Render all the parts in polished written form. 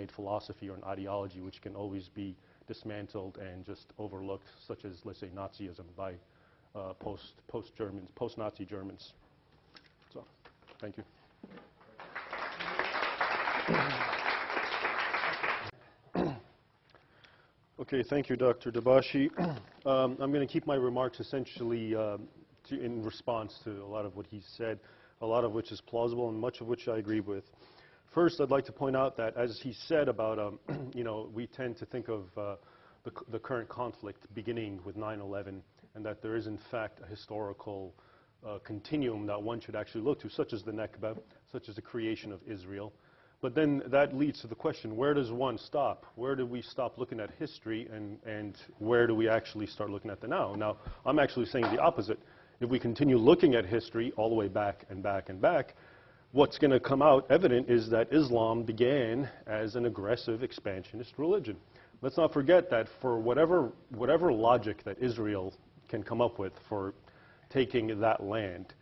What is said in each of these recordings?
man-made philosophy or an ideology which can always be dismantled and just overlooked, such as, let's say, Nazism by post-Nazi Germans. So, thank you. Okay, thank you, Dr. Dabashi. I'm going to keep my remarks essentially in response to a lot of what he said, a lot of which is plausible and much of which I agree with. First, I'd like to point out that, as he said about, we tend to think of the current conflict beginning with 9/11, and that there is, in fact, a historical continuum that one should actually look to, such as the Nakba, such as the creation of Israel. But then that leads to the question, where does one stop? Where do we stop looking at history, and where do we actually start looking at the now? Now, I'm actually saying the opposite. If we continue looking at history all the way back and back and back, what's going to come out evident is that Islam began as an aggressive expansionist religion. Let's not forget that for whatever logic that Israel can come up with for taking that land,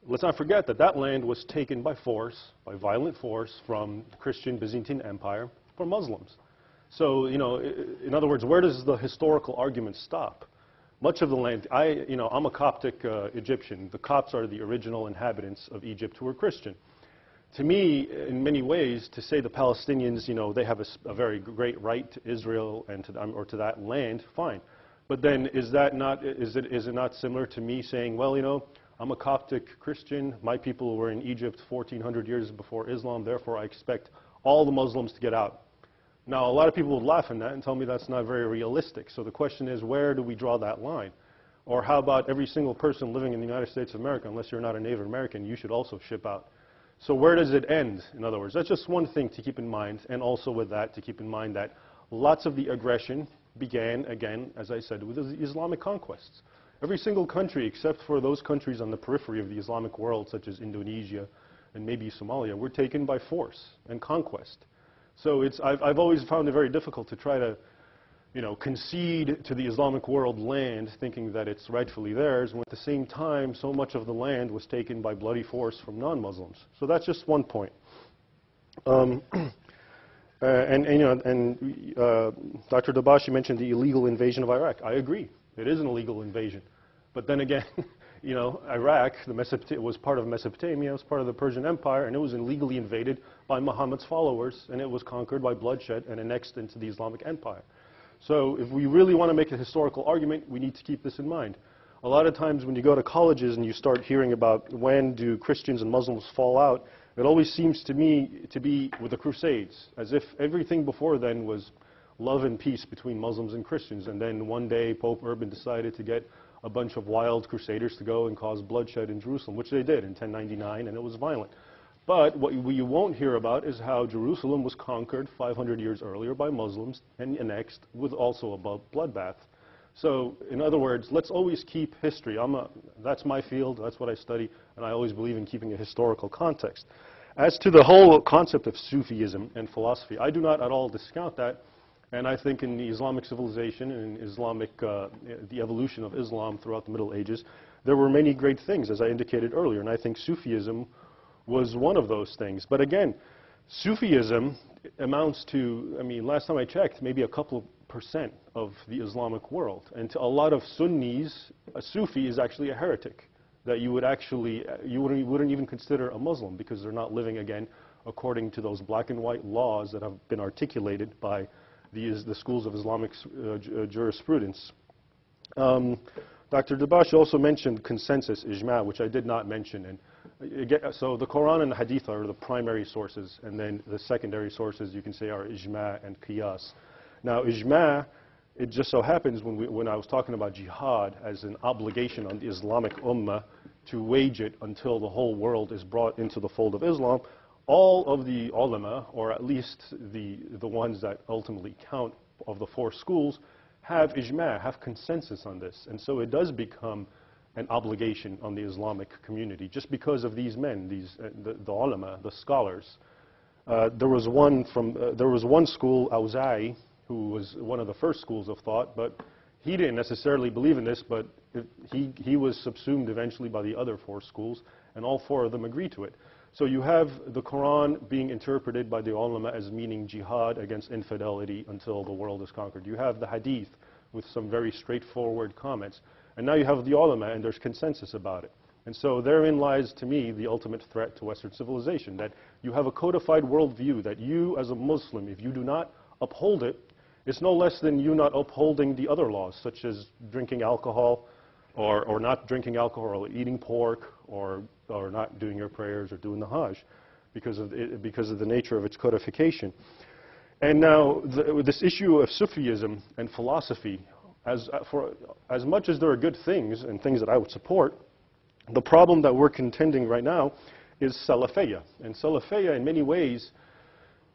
let's not forget that that land was taken by force, by violent force, from the Christian Byzantine Empire, from Muslims. So, in other words, where does the historical argument stop? Much of the land, I'm a Coptic Egyptian. The Copts are the original inhabitants of Egypt who were Christian. To me, in many ways, to say the Palestinians, they have a very great right to Israel and to to that land, fine. But then is it not similar to me saying, well, I'm a Coptic Christian, my people were in Egypt 1400 years before Islam, therefore I expect all the Muslims to get out. Now, a lot of people would laugh at that and tell me that's not very realistic. So the question is, where do we draw that line? Or how about every single person living in the United States of America, unless you're not a Native American, you should also ship out? So where does it end, in other words? That's just one thing to keep in mind, and also with that, to keep in mind that lots of the aggression began, again, as I said, with the Islamic conquests. Every single country, except for those countries on the periphery of the Islamic world, such as Indonesia and maybe Somalia, were taken by force and conquest. So I've always found it very difficult to try to, concede to the Islamic world land, thinking that it's rightfully theirs, when at the same time, so much of the land was taken by bloody force from non-Muslims. So that's just one point. Dr. Dabashi mentioned the illegal invasion of Iraq. I agree. It is an illegal invasion. But then again, Iraq, was part of Mesopotamia, it was part of the Persian Empire, and it was illegally invaded by Muhammad's followers, and it was conquered by bloodshed and annexed into the Islamic Empire. So if we really want to make a historical argument, we need to keep this in mind. A lot of times when you go to colleges and you start hearing about when do Christians and Muslims fall out, it always seems to me to be with the Crusades, as if everything before then was love and peace between Muslims and Christians, and then one day Pope Urban decided to get a bunch of wild crusaders to go and cause bloodshed in Jerusalem, which they did in 1099, and it was violent. But what you won't hear about is how Jerusalem was conquered 500 years earlier by Muslims and annexed with also a bloodbath. So, in other words, let's always keep history. That's my field, that's what I study, and I always believe in keeping a historical context. As to the whole concept of Sufism and philosophy, I do not at all discount that. And I think in the Islamic civilization and the evolution of Islam throughout the Middle Ages, there were many great things, as I indicated earlier. And I think Sufism was one of those things. But again, Sufism amounts to, last time I checked, maybe a couple % of the Islamic world. And to a lot of Sunnis, a Sufi is actually a heretic that you wouldn't even consider a Muslim, because they're not living, again, according to those black and white laws that have been articulated by the schools of Islamic jurisprudence. Dr. Dabashi also mentioned consensus, ijma', which I did not mention. And so the Quran and the Hadith are the primary sources, and then the secondary sources you can say are ijma' and qiyas. Now ijma', it just so happens when I was talking about jihad as an obligation on the Islamic ummah to wage it until the whole world is brought into the fold of Islam, all of the ulama, or at least the ones that ultimately count of the four schools, have ijma', have consensus on this. And so it does become an obligation on the Islamic community, just because of these men, the ulama, the scholars. There was one school, Awza'i, who was one of the first schools of thought, but he didn't necessarily believe in this, but he was subsumed eventually by the other four schools, and all four of them agreed to it. So you have the Quran being interpreted by the ulama as meaning jihad against infidelity until the world is conquered. You have the hadith with some very straightforward comments. And now you have the ulama, and there's consensus about it. And so therein lies, to me, the ultimate threat to Western civilization, that you have a codified worldview that you, as a Muslim, if you do not uphold it, it's no less than you not upholding the other laws, such as drinking alcohol, or not drinking alcohol, or eating pork, or not doing your prayers, or doing the Hajj, because of the nature of its codification. And now, this issue of Sufism and philosophy, as much as there are good things and things that I would support, the problem that we're contending right now is Salafiyya. And Salafiyya, in many ways,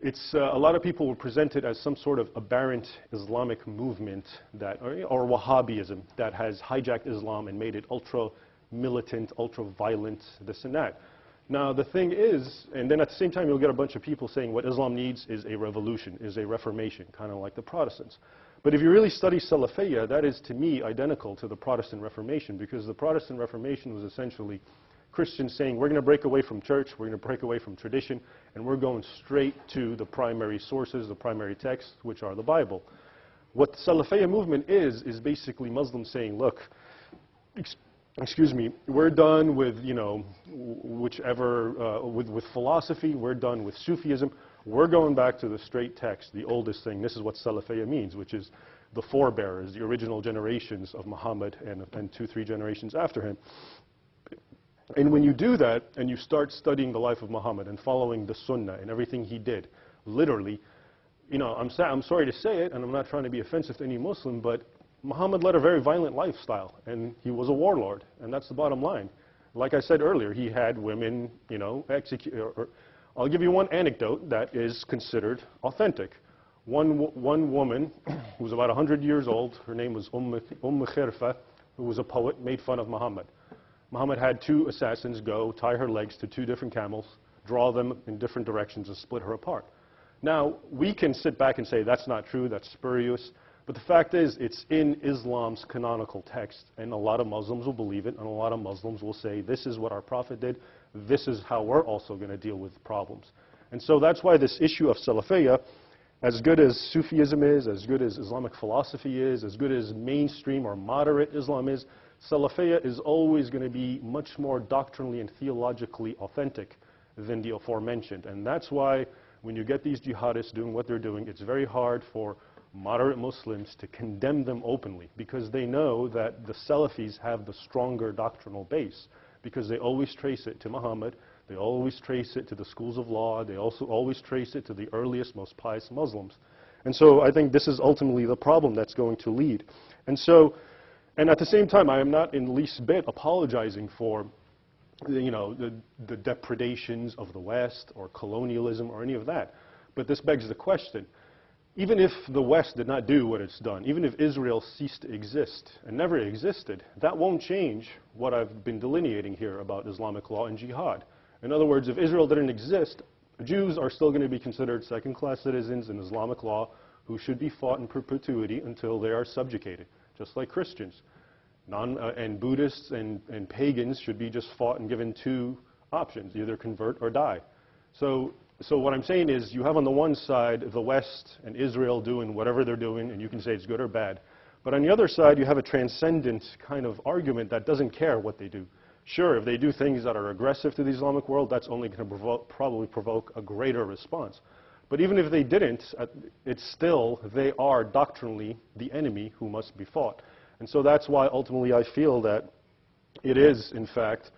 it's a lot of people will present it as some sort of aberrant Islamic movement that, or Wahhabism, that has hijacked Islam and made it ultra-militant, ultra-violent, this and that. Now, the thing is, and then at the same time, you'll get a bunch of people saying what Islam needs is a revolution, is a reformation, kind of like the Protestants. But if you really study Salafiyya, that is, to me, identical to the Protestant Reformation, because the Protestant Reformation was essentially Christians saying, we're going to break away from church, we're going to break away from tradition, and we're going straight to the primary sources, the primary texts, which are the Bible. What the Salafiyya movement is basically Muslims saying, look, excuse me, we're done with, you know, whichever, with philosophy, we're done with Sufism, we're going back to the straight text, the oldest thing. This is what Salafiyya means, which is the forebearers, the original generations of Muhammad and 2-3 generations after him. And when you do that, and you start studying the life of Muhammad and following the Sunnah and everything he did, literally, you know, I'm sorry to say it, and I'm not trying to be offensive to any Muslim, but Muhammad led a very violent lifestyle, and he was a warlord, and that's the bottom line. Like I said earlier, he had women, you know, I'll give you one anecdote that is considered authentic. One woman who was about 100 years old, her name was Khirfa, who was a poet, made fun of Muhammad. Muhammad had 2 assassins go tie her legs to 2 different camels, draw them in different directions, and split her apart. Now, we can sit back and say that's not true, that's spurious, but the fact is it's in Islam's canonical text, and a lot of Muslims will believe it, and a lot of Muslims will say this is what our Prophet did, this is how we're also going to deal with problems. And so that's why this issue of Salafiyya, as good as Sufism is, as good as Islamic philosophy is, as good as mainstream or moderate Islam is, Salafiyya is always going to be much more doctrinally and theologically authentic than the aforementioned. And that's why when you get these jihadists doing what they're doing, it's very hard for moderate Muslims to condemn them openly, because they know that the Salafis have the stronger doctrinal base, because they always trace it to Muhammad, they always trace it to the schools of law, they also always trace it to the earliest, most pious Muslims. And so I think this is ultimately the problem that's going to lead. And at the same time, I am not in the least bit apologizing for, you know, the depredations of the West or colonialism or any of that. But this begs the question, even if the West did not do what it's done, even if Israel ceased to exist and never existed, that won't change what I've been delineating here about Islamic law and jihad. In other words, if Israel didn't exist, Jews are still going to be considered second-class citizens in Islamic law who should be fought in perpetuity until they are subjugated, just like Christians. And Buddhists and pagans should be just fought and given 2 options, either convert or die. So what I'm saying is you have on the one side the West and Israel doing whatever they're doing, and you can say it's good or bad. But on the other side, you have a transcendent kind of argument that doesn't care what they do. Sure, if they do things that are aggressive to the Islamic world, that's only going to probably provoke a greater response. But even if they didn't, it's still, they are doctrinally the enemy who must be fought. And so that's why ultimately I feel that it is, in fact,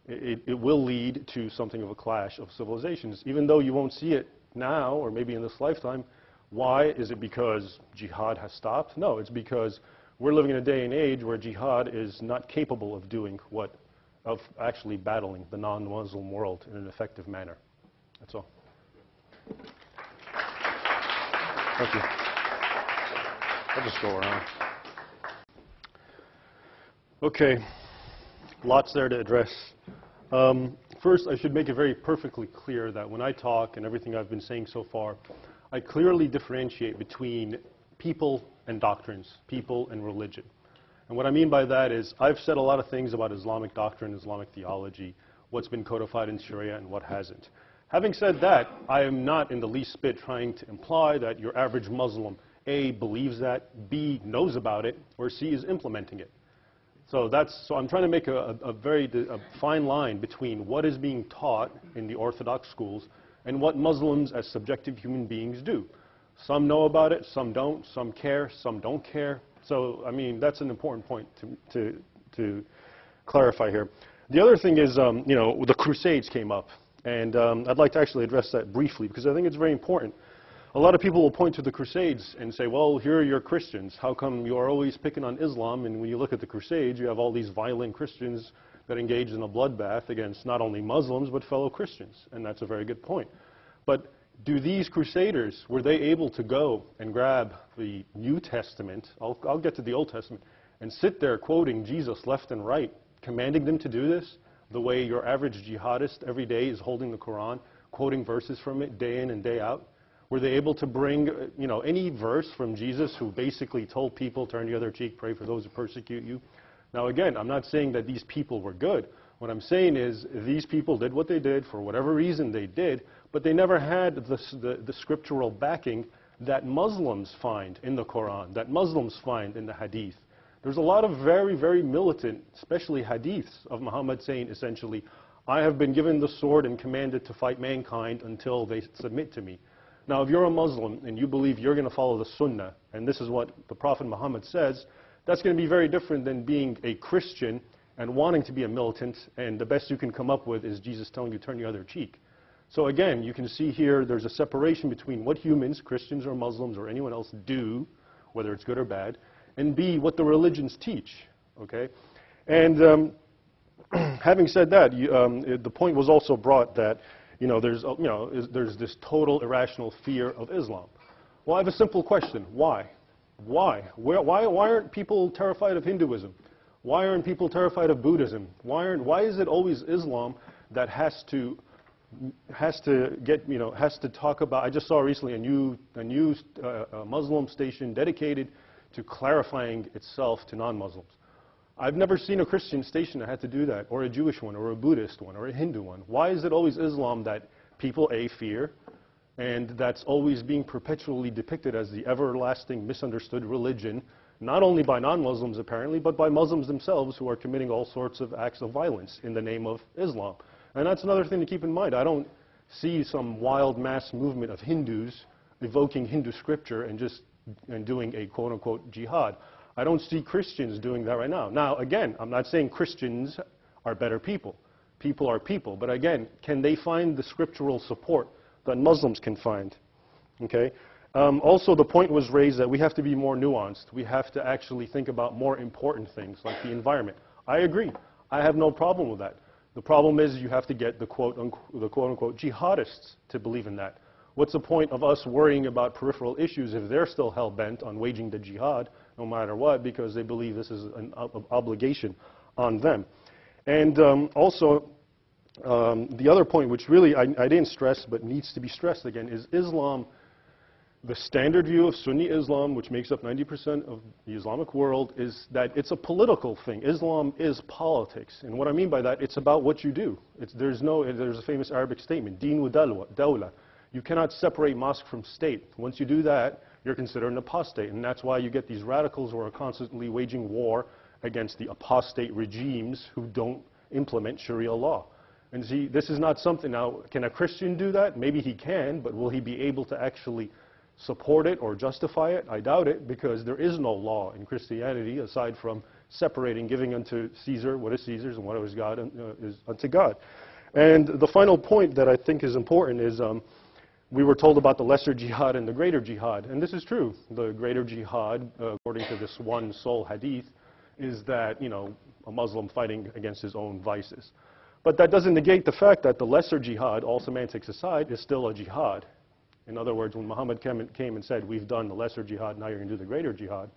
it will lead to something of a clash of civilizations. Even though you won't see it now or maybe in this lifetime, why? Is it because jihad has stopped? No, it's because we're living in a day and age where jihad is not capable of doing of actually battling the non-Muslim world in an effective manner. That's all. Thank you. I'll just go around. Okay, lots there to address. First, I should make it very perfectly clear that when I talk and everything I've been saying so far, I clearly differentiate between people and doctrines, people and religion. And what I mean by that is I've said a lot of things about Islamic doctrine, Islamic theology, what's been codified in Sharia and what hasn't. Having said that, I am not in the least bit trying to imply that your average Muslim, A, believes that, B, knows about it, or C, is implementing it. So I'm trying to make a very fine line between what is being taught in the Orthodox schools and what Muslims as subjective human beings do. Some know about it, some don't, some care, some don't care. So, I mean, that's an important point to clarify here. The other thing is, you know, the Crusades came up. And I'd like to actually address that briefly because I think it's very important. A lot of people will point to the Crusades and say, well, here are your Christians. How come you are always picking on Islam? And when you look at the Crusades, you have all these violent Christians that engaged in a bloodbath against not only Muslims but fellow Christians. And that's a very good point. But do these Crusaders, were they able to go and grab the New Testament, I'll get to the Old Testament, and sit there quoting Jesus left and right, commanding them to do this the way your average jihadist every day is holding the Quran, quoting verses from it day in and day out? Were they able to bring, you know, any verse from Jesus who basically told people, turn the other cheek, pray for those who persecute you? Now again, I'm not saying that these people were good. What I'm saying is these people did what they did for whatever reason they did, but they never had the scriptural backing that Muslims find in the Quran, that Muslims find in the Hadith. There's a lot of very, very militant, especially Hadiths of Muhammad saying essentially, I have been given the sword and commanded to fight mankind until they submit to me. Now, if you're a Muslim and you believe you're going to follow the Sunnah, and this is what the Prophet Muhammad says, that's going to be very different than being a Christian and wanting to be a militant, and the best you can come up with is Jesus telling you turn the other cheek. So again, you can see here there's a separation between what humans, Christians or Muslims or anyone else do, whether it's good or bad, and B, what the religions teach, okay? And having said that, the point was also brought that, you know, there's this total irrational fear of Islam. Well, I have a simple question. Why? Why? Why aren't people terrified of Hinduism? Why aren't people terrified of Buddhism? Why is it always Islam that has to talk about? I just saw recently a new Muslim station dedicated to clarifying itself to non-Muslims. I've never seen a Christian station that had to do that, or a Jewish one, or a Buddhist one, or a Hindu one. Why is it always Islam that people, A, fear, and that's always being perpetually depicted as the everlasting misunderstood religion, not only by non-Muslims apparently, but by Muslims themselves who are committing all sorts of acts of violence in the name of Islam? And that's another thing to keep in mind. I don't see some wild mass movement of Hindus evoking Hindu scripture and doing a quote-unquote jihad. I don't see Christians doing that right now. Now, again, I'm not saying Christians are better people. People are people. But again, can they find the scriptural support that Muslims can find? Okay? Also, the point was raised that we have to be more nuanced. We have to actually think about more important things, like the environment. I agree. I have no problem with that. The problem is you have to get the quote-unquote jihadists to believe in that. What's the point of us worrying about peripheral issues if they're still hell-bent on waging the jihad, no matter what, because they believe this is an obligation on them? And also, the other point, which really I didn't stress but needs to be stressed again, is Islam, the standard view of Sunni Islam, which makes up 90% of the Islamic world, is that it's a political thing. Islam is politics. And what I mean by that, it's about what you do. There's a famous Arabic statement, Deen wa dawla. You cannot separate mosque from state. Once you do that, you're considered an apostate. And that's why you get these radicals who are constantly waging war against the apostate regimes who don't implement Sharia law. And see, this is not something, now, can a Christian do that? Maybe he can, but will he be able to actually support it or justify it? I doubt it, because there is no law in Christianity aside from separating, giving unto Caesar what is Caesar's and what is God is unto God. And the final point that I think is important is we were told about the lesser jihad and the greater jihad, and this is true. The greater jihad, according to this one sole hadith, is that, you know, a Muslim fighting against his own vices. But that doesn't negate the fact that the lesser jihad, all semantics aside, is still a jihad. In other words, when Muhammad came and said, we've done the lesser jihad, now you're going to do the greater jihad,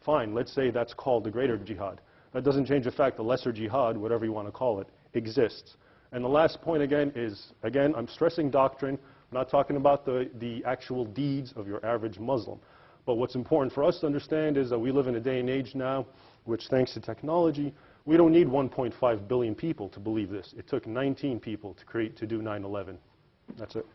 fine, let's say that's called the greater jihad. That doesn't change the fact the lesser jihad, whatever you want to call it, exists. And the last point again is, again, I'm stressing doctrine. I'm not talking about the actual deeds of your average Muslim. But what's important for us to understand is that we live in a day and age now which, thanks to technology, We don't need 1.5 billion people to believe this. It took 19 people to do 9/11. That's it.